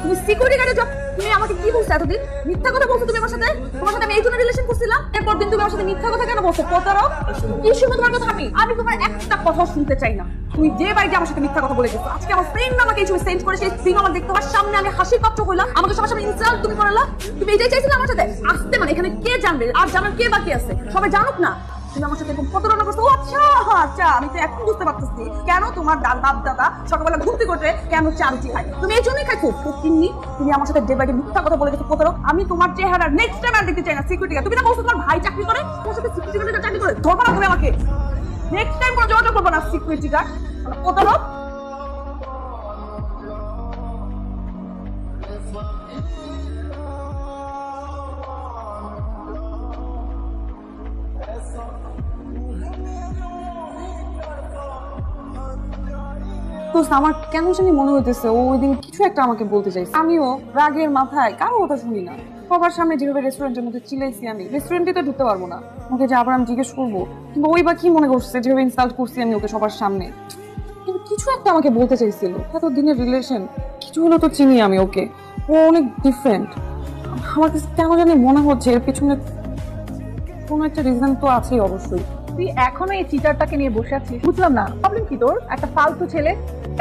তুমি security গার্ডে job, তুমি আমাকে কি বলছো এতদিন? মিথ্যা কথা বলছো তুমি আমার সাথে। তোমার সাথে আমি এই জন্য রিলেশন করছিলাম, এরপর দিন তুমি আমার সাথে মিথ্যা কথা কেন বলছো? প্রতারক! কি শুনবো তোমার কথা? আমি তোমার একটা কথা শুনতে চাই না। তুমি যে বাড়িতে আমার সাথে মিথ্যা কথা বলে গেছো, আজকে আমার ফ্রেন্ড আমাকে এই ছবি সেন্ড করে, সেই সিন আমার দেখতে আমার সামনে আমি হাসির পাত্র হইলাম, আমাকে সবার সামনে ইনসাল্ট তুমি করলা। তুমি এটাই চাইছিলে আমার সাথে আসতে? মানে এখানে কে জানবে? আর জানার কে বাকি আছে? সবাই জানুক না তুমি আমার সাথে এরকম প্রতারণা করছো। ও আচ্ছা আচ্ছা, আমি তো এখন বুঝতে পারতেছি কেন তোমার বাপ দাদা সকালবেলা ঘুম থেকে উঠে কেন চা রুটি খায়। তুমি এই জন্যই খাইছো। ফকিন্নি, তুমি আমার সাথে ডে বাই ডে মিথ্যা কথা বলে গেছো প্রতারক। আমি তোমার চেহারা নেক্সট টাইম আর দেখতে চাই না সিকিউরিটি গার্ড। তুমি না বলছো তোমার ভাই চাকরি করে, তোমার সাথে সিকিউরিটি গার্ড চাকরি করে। ধরবা না তুমি আমাকে, নেক্সট টাইম কোনো যোগাযোগ করবো না সিকিউরিটি গার্ড প্রতারক। আমার কেন জানি মনে হইতেছে ও ওই দিন কিছু একটা আমাকে বলতে চাইছে। আমিও রাগের মাথায় কারো কথা শুনি না। সবার সামনে যেভাবে রেস্টুরেন্টের মধ্যে চিলাইছি, আমি রেস্টুরেন্টে তো ঢুকতে পারবো না। ওকে যে আবার আমি জিজ্ঞেস করবো, কিন্তু ওই বা কি মনে করছে যেভাবে ইনসাল্ট করছি আমি ওকে সবার সামনে। কিন্তু কিছু একটা আমাকে বলতে চাইছিল। এত দিনের রিলেশন, কিছু হলো তো চিনি আমি ওকে। ও অনেক ডিফারেন্ট। আমার কাছে কেন জানি মনে হচ্ছে এর পিছনে কোনো একটা রিজন তো আছেই অবশ্যই। তুই এখনো এই চিটারটাকে নিয়ে বসে আছিস? বুঝলাম না প্রবলেম কি তোর? একটা ফালতু ছেলে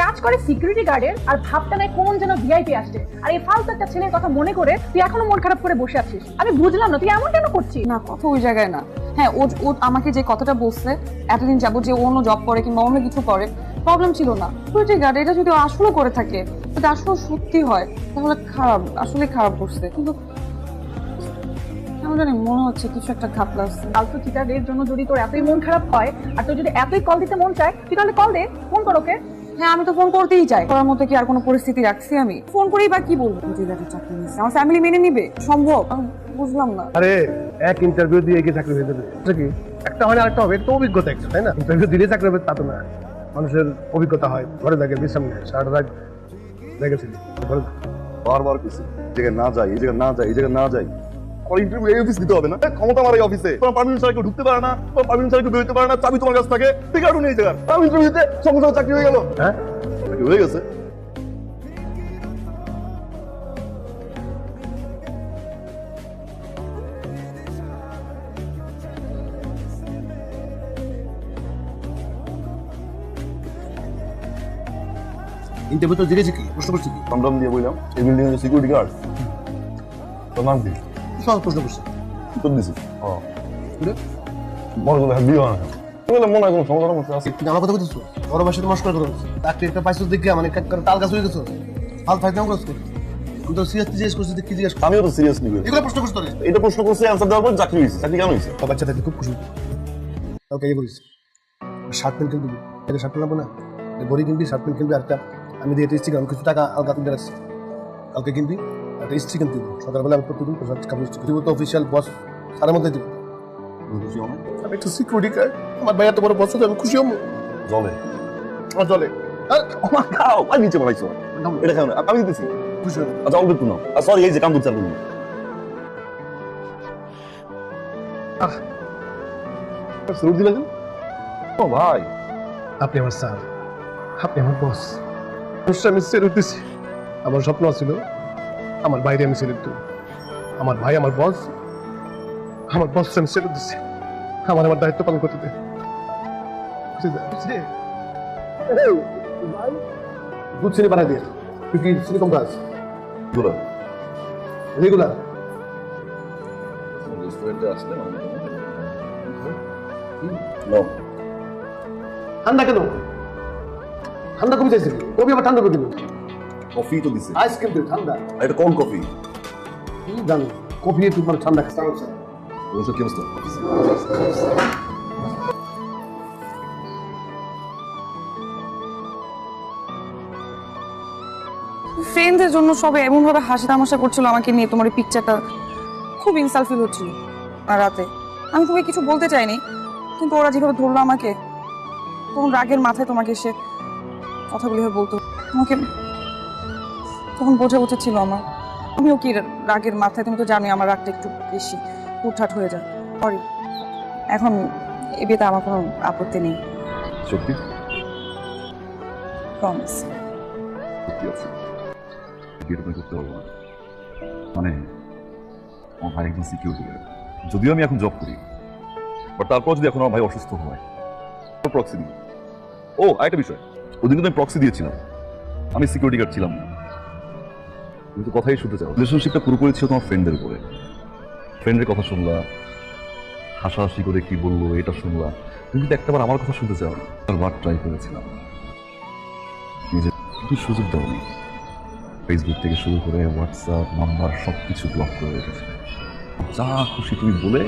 কাজ করে সিকিউরিটি গার্ডের, আর ভাবটা নাই কোন যেন ভিআইপি আসছে, আর এই ফালতু একটা ছেলের কথা মনে করে তুই এখনো মন খারাপ করে বসে আছিস। আমি বুঝলাম না তুই এমন কেন করছিস। না, কথা ওই জায়গায় না। হ্যাঁ, ও আমাকে যে কথাটা বলছে এতদিন যাবো যে অন্য জব করে কিংবা অন্য কিছু করে, প্রবলেম ছিল না। সিকিউরিটি গার্ড এটা যদি আসলে করে থাকে, এটা আসলে সত্যি হয়, তাহলে খারাপ, আসলে খারাপ করছে। কিন্তু কেন জানি মনে হচ্ছে কিছু একটা ঘাপলা আছে। ফালতু চিটারের জন্য যদি তোর এতই মন খারাপ হয়, আর তোর যদি এতই কল দিতে মন চায়, তুই তাহলে কল দে, ফোন কর ওকে। হ্যাঁ, আমি তো ফোন করতেই চাই। করার মতো কি আর কোনো পরিস্থিতি রাখছি আমি? ফোন করেই বা কি বলবো? চাকরি নিচ্ছে, আমার ফ্যামিলি মেনে নিবে? সম্ভব? আমি বুঝলাম না। আরে এক ইন্টারভিউ দিয়ে গিয়ে চাকরি হয়ে যাবে, এটা কি একটা হয় না আরেকটা হবে? এটা তো অভিজ্ঞতা একটা, তাই না? ইন্টারভিউ দিলে চাকরি হবে তা তো না। মানুষের অভিজ্ঞতা হয়, ঘরে থাকে, বিশ্রাম নেয়, সারাটা রাত দেখেছি। বারবার কিছু জায়গায় না যাই, এই জায়গায় না যাই, এই জায়গায় না যাই। আমার ইন্টারভিউ এই অফিস দিতে হবে না? ক্ষমতা আমার এই অফিসে। তোমার পারমিশন ছাড়া কেউ ঢুকতে পারে না, তোমার পারমিশন ছাড়া কেউ বেরোতে পারে না, চাবি তোমার কাছে থাকে। ঠিক আছে, এই জায়গায় আমি ইন্টারভিউতে সঙ্গে সঙ্গে চাকরি হয়ে গেল। হ্যাঁ, চাকরি হয়ে গেছে। ইন্টারভিউ তো দিয়েছে, কি প্রশ্ন করছি? কি নাম দিয়ে বললাম এই বিল্ডিং এর সিকিউরিটি গার্ড। তোর নাম কি? সহজ প্রশ্ন করছি। তোর দিছি মনে করলে বিয়ে হয় না, মনে হয় কোনো সমস্যা মধ্যে আছে। তুই আমার কথা বলছিস? বড় ভাষাতে মস্করা করো। চাকরি একটা পাইছো দেখে মানে তাল গাছ হয়ে গেছো। হাল থাকতে আমার কাজ করি। আমি তো সিরিয়াসলি জিজ্ঞেস করছি, কি জিজ্ঞেস? আমিও তো সিরিয়াসলি এগুলো প্রশ্ন করছি তোরে। এটা প্রশ্ন করছে, অ্যান্সার দেওয়ার পর চাকরি হয়েছে। চাকরি কেন হয়েছে? তো বাচ্চা থাকতে খুব খুশি। ওকে এই বলিস শার্ট প্যান্ট কিনবি, এটা শার্ট প্যান্ট না, ঘড়ি কিনবি, শার্ট প্যান্ট কিনবি, একটা আমি দিয়ে এটা স্টিক, আমি কিছু টাকা আলগা কিনতে রাখছি, কালকে কিনবি একটা স্টিক কিনতে দিব। সকালবেলা আমি প্রতিদিন কাপড় স্টিক দিব, তো অফিসিয়াল বস সারের মধ্যে দিব। খুশি হও না? আমি একটু সিকিউরিটি গার্ড, আমার ভাই এত বড় বস, আমি খুশি হবো। জলে আমার চলে আমার খাও, আর নিচে বানাইছো এটা খাও না, আমি দিতেছি। খুশি হবো। আচ্ছা অল্প একটু নাও। সরি, এই যে কাম করতে পারবো। স্যালুট দিলে কেন? ও ভাই, আপনি আমার স্যার, আপনি আমার বস। অবশ্যই আমি সেলুট দিচ্ছি। আমার স্বপ্ন ছিল আমার বাইরে আমি সেলুট দেবো। আমার ভাই আমার বস, আমার বস আমি সেলুট দিচ্ছি। আমার আমার দায়িত্ব পালন করতে দে। দুধ চিনি বানাই দিয়ে, তুই কি চিনি কম খাস? দূরা রেগুলার। রেস্টুরেন্টে আসলে নাও। ঠান্ডা কেন? ঠান্ডা কমে চাইছিল, কবি আবার ঠান্ডা করে দিল। কফি তো দিছে, আইসক্রিম দিল ঠান্ডা। এটা কোন কফি? জানো কফি তুই মানে ঠান্ডা খাস? ওষুধ কি অবস্থা? ফ্রেন্ডদের জন্য সবাই এমন ভাবে হাসি তামাশা করছিল আমাকে নিয়ে, তোমার এই পিকচারটা খুব ইনসাল্ট ফিল হচ্ছিল। আর রাতে আমি তোমাকে কিছু বলতে চাইনি, কিন্তু ওরা যেভাবে ধরলো আমাকে, তখন রাগের মাথায় তোমাকে এসে কথাগুলো বলতো। তোমাকে তখন বোঝা উচিত ছিল আমার। আমিও কি রাগের মাথায়, তুমি তো জানোই আমার রাগটা একটু বেশি হুটহাট হয়ে যায়। সরি, এখন এ বিয়েতে আমার কোনো আপত্তি নেই। সত্যি? প্রমিস। সত্যি আছে। বিয়েটা তুমি করতে পারবো না। মানে আমার ভাই একজন সিকিউরিটি গার্ড, যদিও আমি এখন জব করি, বাট তারপর যদি এখন আমার ভাই অসুস্থ হয় প্রক্সি দিই। ও আরেকটা বিষয়, ওদিন কিন্তু আমি প্রক্সি দিয়েছিলাম, আমি সিকিউরিটি গার্ড ছিলাম না। তুমি তো কথাই শুনতে চাও, রিলেশনশিপটা পুরোপুরি ছিল তোমার ফ্রেন্ডের উপরে। ফ্রেন্ডের কথা শুনলা, হাসাহাসি করে কি বললো এটা শুনলা, তুমি কিন্তু একটাবার আমার কথা শুনতে চাও। বার ট্রাই করেছিলাম, নিজে কিন্তু সুযোগ দাওনি। ফেসবুক থেকে শুরু করে হোয়াটসঅ্যাপ নাম্বার সব কিছু ব্লক করে রেখেছে। যা খুশি তুমি বলে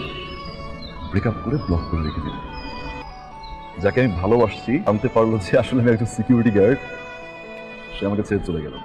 ব্রেকআপ করে ব্লক করে রেখে দিলে। যাকে আমি ভালোবাসছি জানতে পারলো যে আসলে আমি একজন সিকিউরিটি গার্ড, সে আমাকে ছেড়ে চলে গেল।